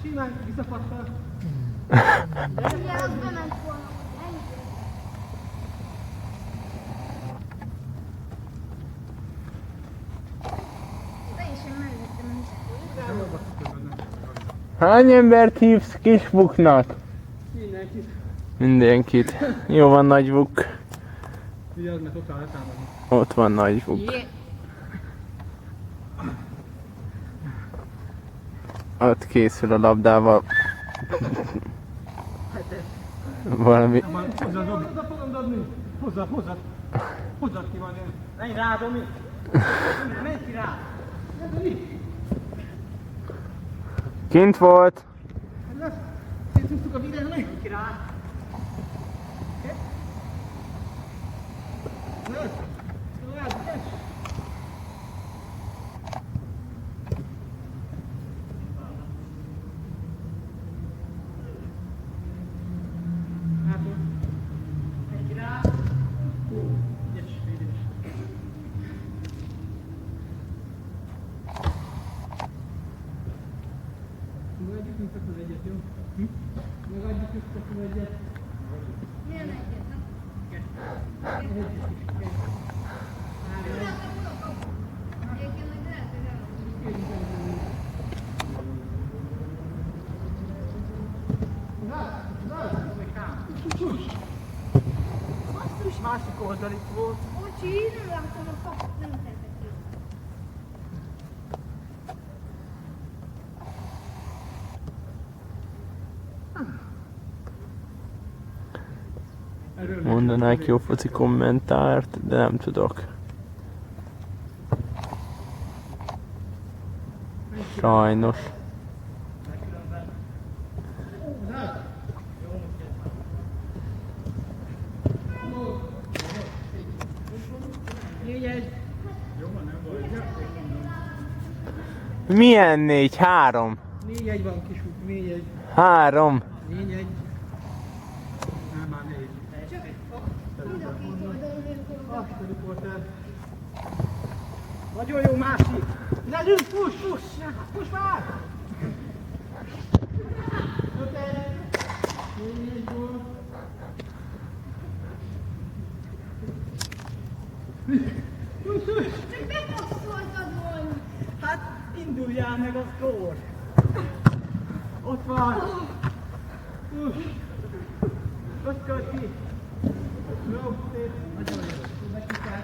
Simán visszapattal. Ugye az bement volna. Teljesen mellettem is. Hány embert hívsz kisbuknak? Mindenkit. Mindenkit. Jó van, nagy buk. Vigyázz, mert ott áll letámadni. Ott van nagy buk. Ott készül a labdával. Valami. Hozzá, Domi. Oda fogom dobni. Hozzá. Hozzá ki van én. Menj rá, Domi. Menj ki rá. Kint volt. Szétszúztuk a videót, menj ki rá. Megadjuk nektek az egyet, jó? Megadjuk nektek az egyet. Milyen egyet? Egyébként meg lehet, hogy elmondom. Basszus, másik oldal itt volt. Bocsi, nem láttam a kaput, nem tettek ki. Mondanák jó foci kommentárt, de nem tudok. Sajnos. Milyen 4? 3. 4-1 van, kis út, 4-1. 3. 4-1. Nem, már 4. Mind a két oldalon érkezett. Riporter. Nagyon jó, másik. Ne lőd, push már! 5-1. 4-1 gól. Csak bepasszoltad volna. Hát, induljál meg a skór. Ott van. Öszköd ki. Jó, szép. Nagyon jó. Bekikál.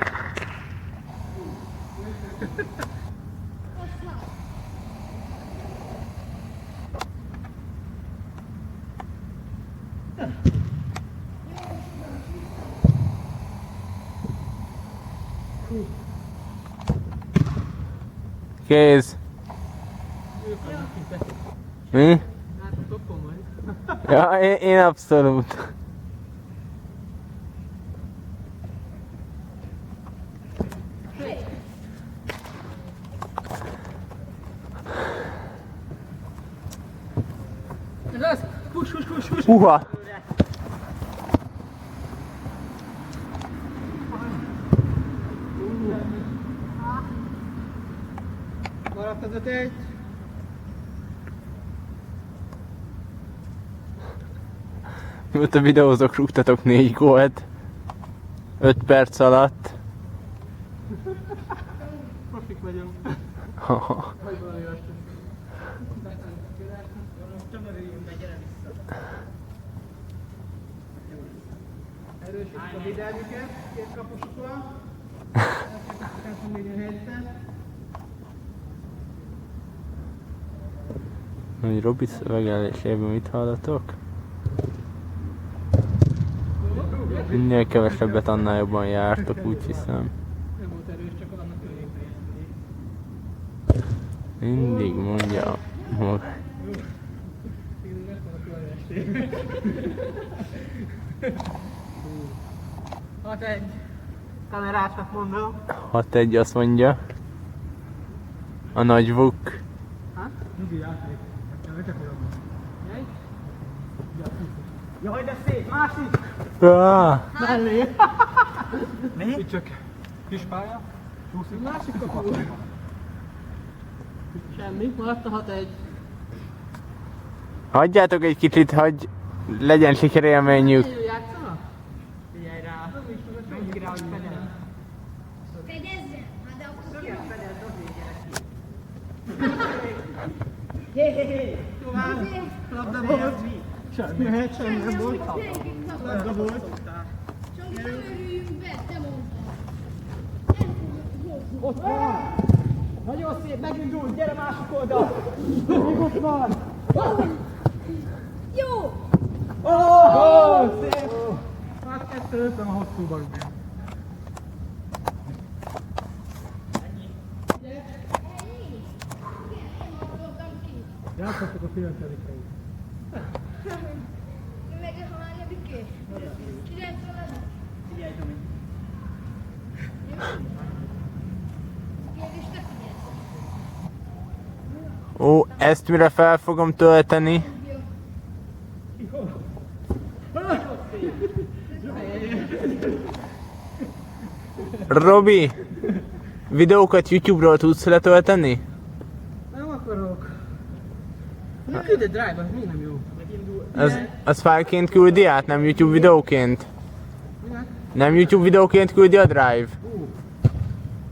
Kéz. Ők vannak itt be. Mi? Hát, a toppon vagy. Ja, én abszolút. Ez az! Push! Uha! Maradt az 5-1. Mióta videózok, rúgtatok 4 gólt. 5 perc alatt. Profik vagyunk. Haha. Vagy valami olyasmi. Tömörüljünk be, gyere vissza. Erősítjük a védelmüket, két kapusuk van. Elkezdjük a helyzetet. Hogy Robi szövegelésében mit hallatok? Minél kevesebbet, annál jobban jártok, úgy hiszem. Nem volt erős, csak annak körében. Mindig mondja maga. Én lesz van a követésték. 6-1. Kamerásnak mondom. 6-1 azt mondja. A nagy vuk. Ha? Nyugi játék. Jaj, de szép! Másik! Mellé! Mi? Itt csak kis pálya. Csúszik. Másik kapu. Semmi. Maradt a 6-1. Hagyjátok egy kicsit, hogy legyen sikerélményük. Játszanak? Figyelj rá. Menjünk rá, hogy fedel. Fedezzen! Hát de akkor Szöget fedel, dobj egy gyerek. Azért- Labda volt. Semmi, semmi nem volt. Labda volt. Csak nem örüljünk be, te mondtad. Nem fogjuk hozni. Ott van. Nagyon szép, megindult, gyere másik oldal. Még ott van. Jó! Ó, szép! Hát 2:50 a hosszúba rúgja. Játszottuk a 9. helyet. Meg a hányadik? 90. Figyelj, Tomi. Kérdés te figyelsz. Ó, ezt mire fel fogom tölteni? Robi, videókat YouTube-ról tudsz letölteni? Nem akarok. Na küld egy drive-ot, mi nem jó? Megindul. Az fájlként küldi át, nem YouTube videóként? Nem YouTube videóként küldi a Drive?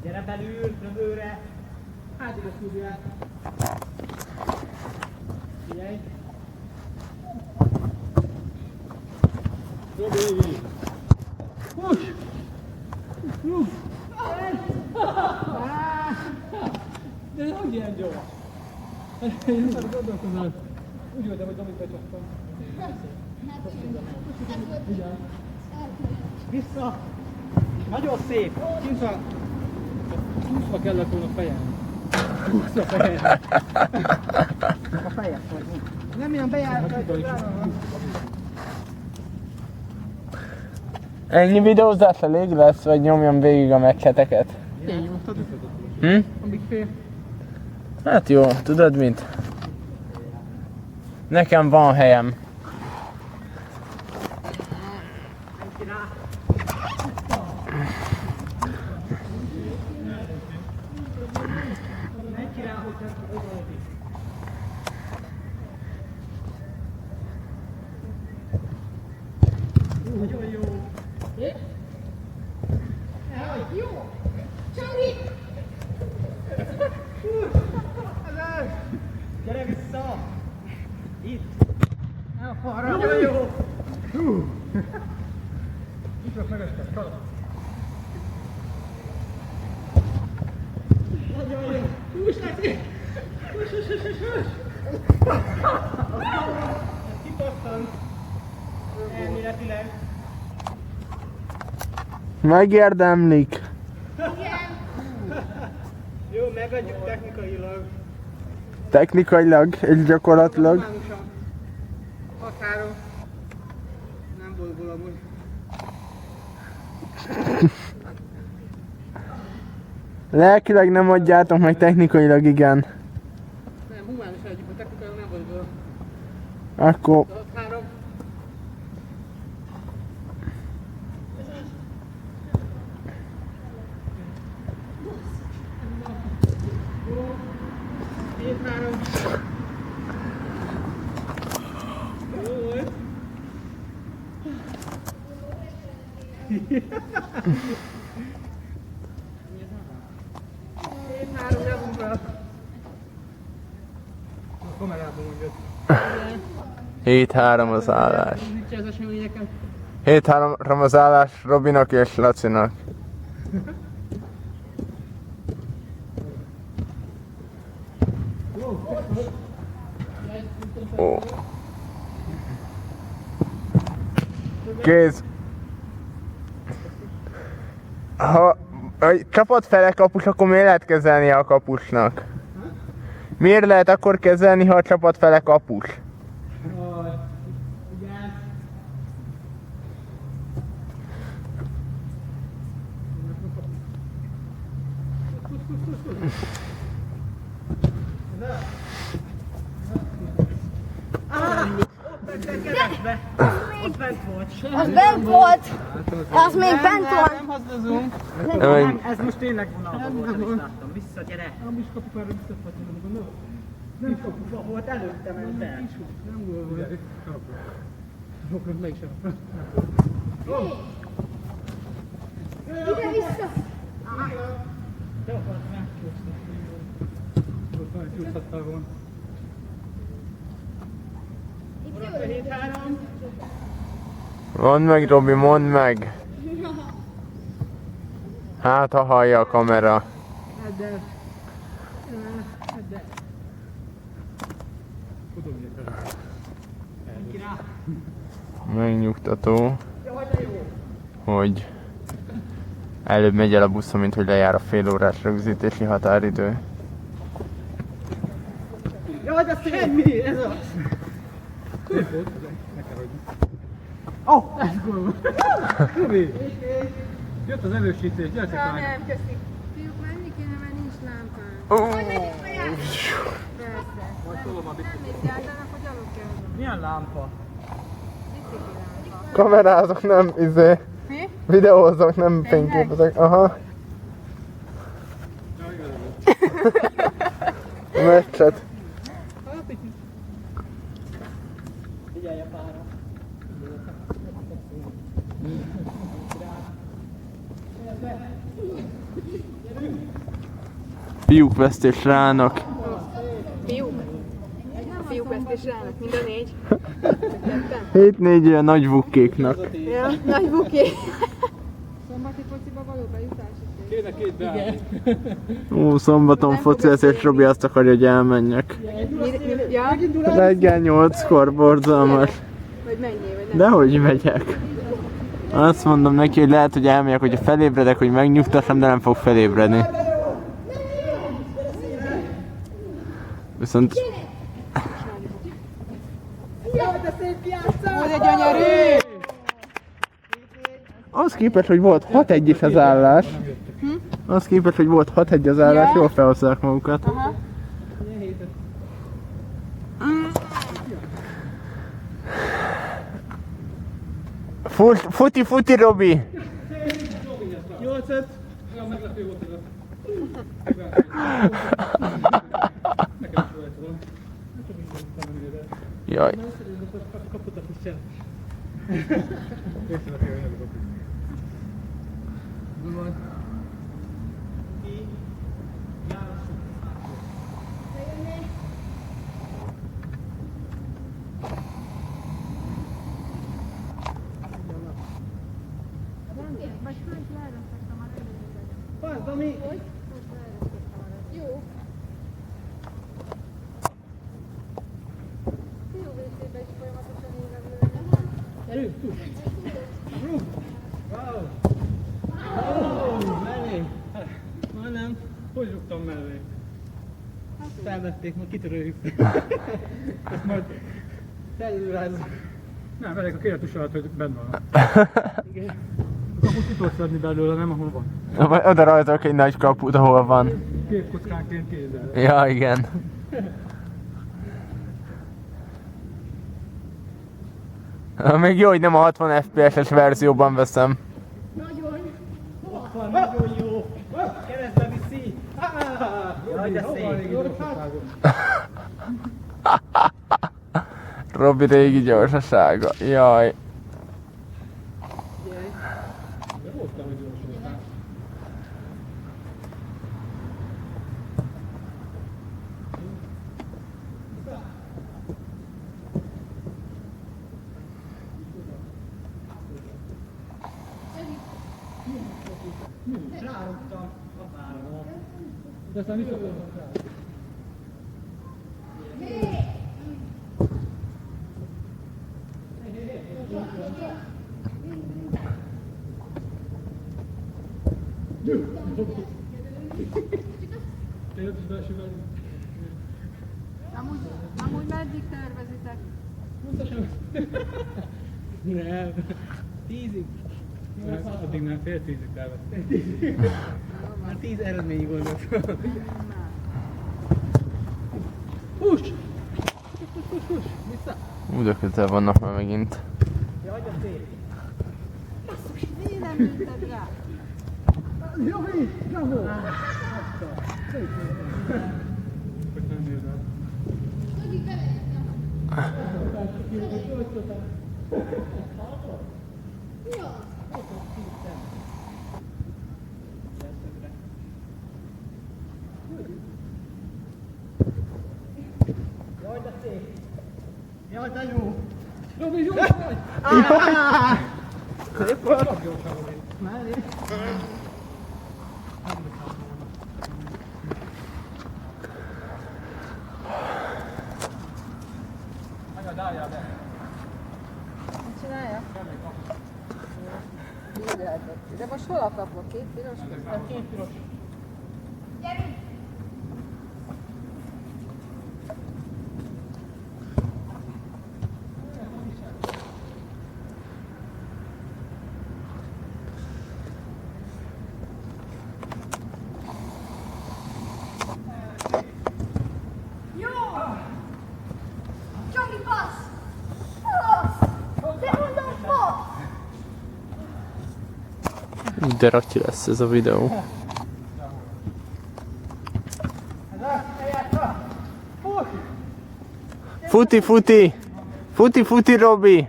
Gyere belül, rövőre. Hát ide küldjál. Figyelj. Robi! Hús! Hús! De hogy ilyen gyors? Én nem gondolkozom. Úgy voltam, hogy Domit becsaptam. Vissza. Nagyon szép. Kint van. Húszva kellett volna fejem. Húszva fejem. A fejes vagy. Nem ilyen bejárat, hogy Ennyi videózás elég lesz, vagy nyomjam végig a meccseteket? Én nyomtad. Hm? Amíg fél. Hát jó, tudod mit? Nekem van helyem. Nagyon jó. Jó! Csangi! Gyere vissza. Itt. El falra. Nagyon jó. Itt van megestem. Kalap. Nagyon jó. Hús, Laci. Hús, hús, hús, hús, hús. Kipattant. Elméletileg. Megérdemlik. Igen! Jó, megadjuk technikailag. Technikailag és gyakorlatilag. Normálisan. 6-3. Nem bolgol amúgy. Lelkileg nem adjátok meg, technikailag igen. Nem, humánusan adjuk, a technikailag nem bolgol. Akkor 6-3. Kamerában mondjad. 7-3 az állás. Ügyse az eseményeket. 7-3 az állás Robinak és Lacinak. Ó. Kész. Ha a csapat fele kapus, akkor miért lehet kezelni a kapusnak? Miért lehet akkor kezelni, ha a csapat fele kapus? Igen. Keresztbe. Ott bent volt. Az bent volt! Az még bent van! Nem hazdozunk. Nem, Ez most tényleg vonalban volt, nem is láttam. Vissza, gyere. Nem is kapuk már visszafatni, nem gondolod? Nem kapuba volt, előtte ment el. Nem volt. Zsokron meg is Ide vissza! Te akarsz megkózni. Ott van, juthattál volna. Itt Urak, a 7-3. Mondd meg, Robi, mondd meg. Hát, ha hallja a kamera. De. Tudom, hogy Ki rá. Megnyugtató, Jaj, de jó. hogy előbb megy el a buszon, mint hogy lejár a fél órás rögzítési határidő. Jaj, de semmi, ez az. Szép volt, ne kell hagyni. Ó, ez gól volt. Robi! Jött az elősítés, gyertek át! Nem, köszi. Fiúk, menni kéne, mert nincs lámpám. Persze. Majd tolom a Nem nézz járdának, hogy gyalog kell hozzá. Milyen lámpa? Bicikli lámpa. Kamerázok, nem Mi? videózok, nem fényképezek. Aha. A meccset. Figyelj a pára. Fiúk vesztés rának. Fiúk? A fiúk ezt is rának, mind a 4. 7-4 olyan nagy vukkéknak. Ja, nagy buké. Szombati fociba való bejutás. Kéne két beállni. Ó, szombaton foci lesz, és Robi azt akarja, hogy elmenjek. Ja? Reggel 8-kor borzalmas. Vagy menjél, vagy nem. Dehogy megyek. Azt mondom neki, hogy lehet, hogy elmegyek, hogyha felébredek, hogy megnyugtassam, de nem fog felébredni. Viszont Ez egy gyönyörű! az képest, hogy volt 6-1 is az állás. Az képest, hogy volt 6-1 az állás, Ja. jól felhozzák magukat. Aha. Futi, Robi! 8-5. Olyan meglepő volt ez a... Nekem is volt volna. Jaj. Kapott a kis Észre kell, hogy nem kapjuk. Vagy fönt leeresztettem a rendőrséget. Pazd, ami... Jó. Fiú vészébe is folyamatosan évelő. Gyerünk, tuss. Rúg. Wow. Oh, mellé. Majdnem. Hogy rúgtam mellé? Felvették, majd kitöröljük. Ezt majd... Felülrázzuk. Nem, velek a kéretus alatt, hogy benn van. Kaput ki tudsz szedni belőle, nem ahol van. Oda rajzolok egy nagy kaput, ahol van. Két kockánként kézzel. Ja, igen. Még jó, hogy nem a 60 FPS-es verzióban veszem. Nagyon. Ott van, nagyon jó. Keresztbe viszi. Jaj, de szép. Robi régi gyorsasága. Jaj. De voltam, hogy gyors voltál. Rárugtam a párra. De aztán visszakoltam rá. Tényleg is belső velünk? Amúgy meddig tervezitek? Nem. 10-ig. Addig nem, fél 10-ig elvettem. Már 10 eredményig gondoltam. Push! Push! Vissza! De közel vannak már megint. Jaj, de szép! Miért nem ülted rá? Jaj, bravo! Hogy nem nézd el. Jaj, de jó! Robi, jó vagy! Szép volt! Mellé! Anyad, álljál be! Mit csinálja? Így lehetett. De most hol a kapok? Két piros? Két piros. Gyerünk! Jó! Csongi passz! De mondom, fog! De rakja lesz ez a videó. Futi, futi! Futi, futi, Robi!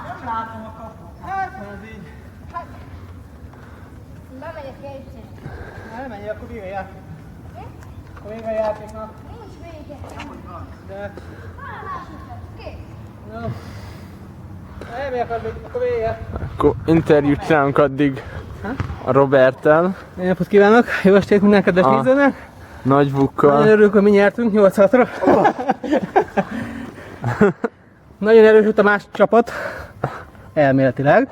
Nem látom a kaput. Hát, ez így. Bemegyek egyszer. Elmenjél, akkor vége játék. Akkor vége a játéknak. Nincs vége. De... Oké. No. Elmegyek, akkor vége. Akkor interjút csinálunk addig a Roberttel, Jó napot kívánok, jó estét minden kedves nézőnek. Nagy Nagyon Vukkal. örülök, hogy mi nyertünk 8-6-ra. Nagyon erős volt a másik csapat. Elméletileg.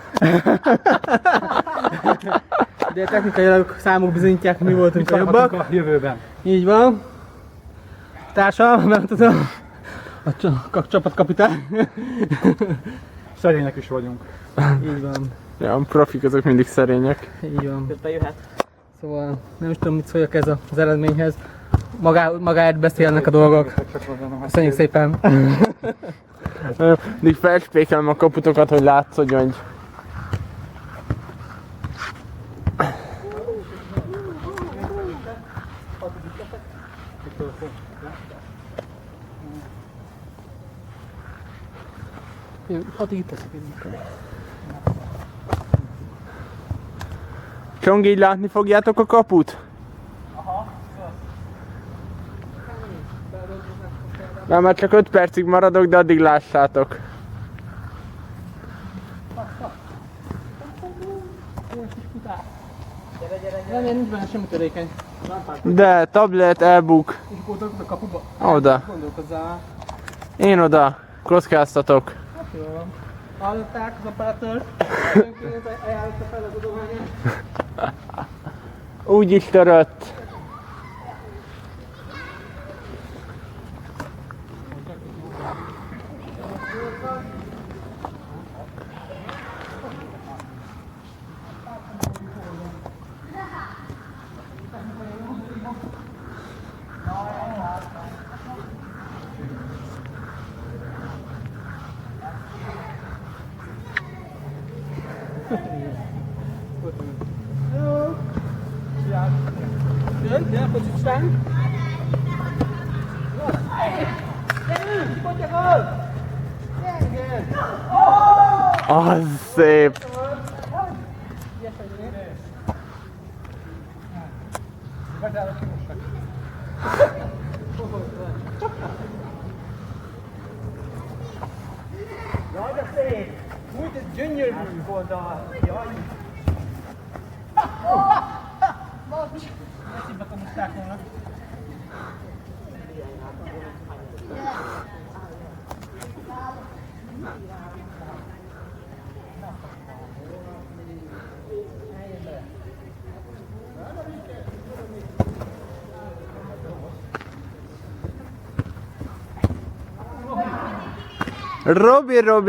De technikailag számok bizonyítják, hogy mi voltunk a jobbak. A jövőben. Így van. Társam, nem tudom. A csapatkapitány. Szerények is vagyunk. Így van. Ja, a profik azok mindig szerények. Így van. Közben jöhet. Szóval nem is tudom, mit szóljak ez az eredményhez. Magáért beszélnek a dolgok. Köszönjük szépen. Mindig felspékelem a kaputokat, hogy látszódjon, hogy Hatig itt teszek. Csongi, így látni fogjátok a kaput? Nem, mert csak 5 percig maradok, de addig lássátok. Nem, nincs benne semmi törékeny. De, tablet, e-book, És akkor ott a kapuba. oda. Gondolkozzál. Én oda. Kockáztatok. Hát jól van. Hallották az operatőr? Önként ajánlotta fel az adományát. Úgy is törött. Jön, jön, pozíciósan. Az szép. Jaj, de szép! Úgy, ez gyönyörű volt a... Jaj! Eszébe kamuszták volna.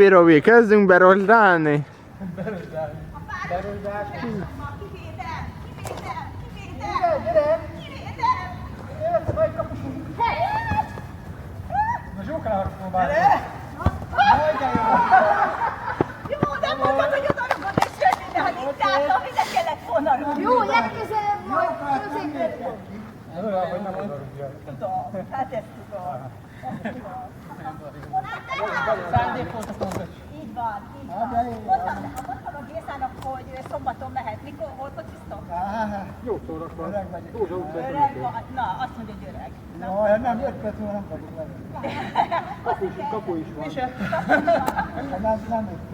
Robi, kezdünk berosdálni. Na Zsókának próbálni. Jó, nem mondtad, hogy oda rugod és jönni, de ha nincs látom, ide kellett Jó, legközelebb majd középre. Hát ezt tudom. Így van, így van. Mondtam a Gézának, hogy szombaton mehet. Mikor, hol kocsisztok? Jó szórakozás. Öreg vagy. Józsa utcán. Öreg van. Na, azt mondja, hogy öreg. No, nem, 5 perc múlva nem kapok le. Kapu is van.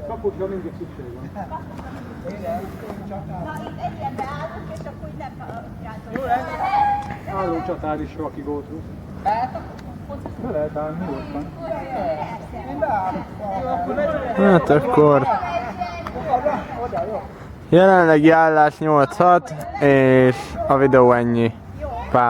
Kapusra mindig szükség van. Na, itt egy ilyenbe állunk, és akkor így nem játszunk. Jó Álló csatár is Rocky Gótrus. Be lehet állni nyugodtan. Hát akkor... Jelenlegi állás 8-6, és a videó ennyi.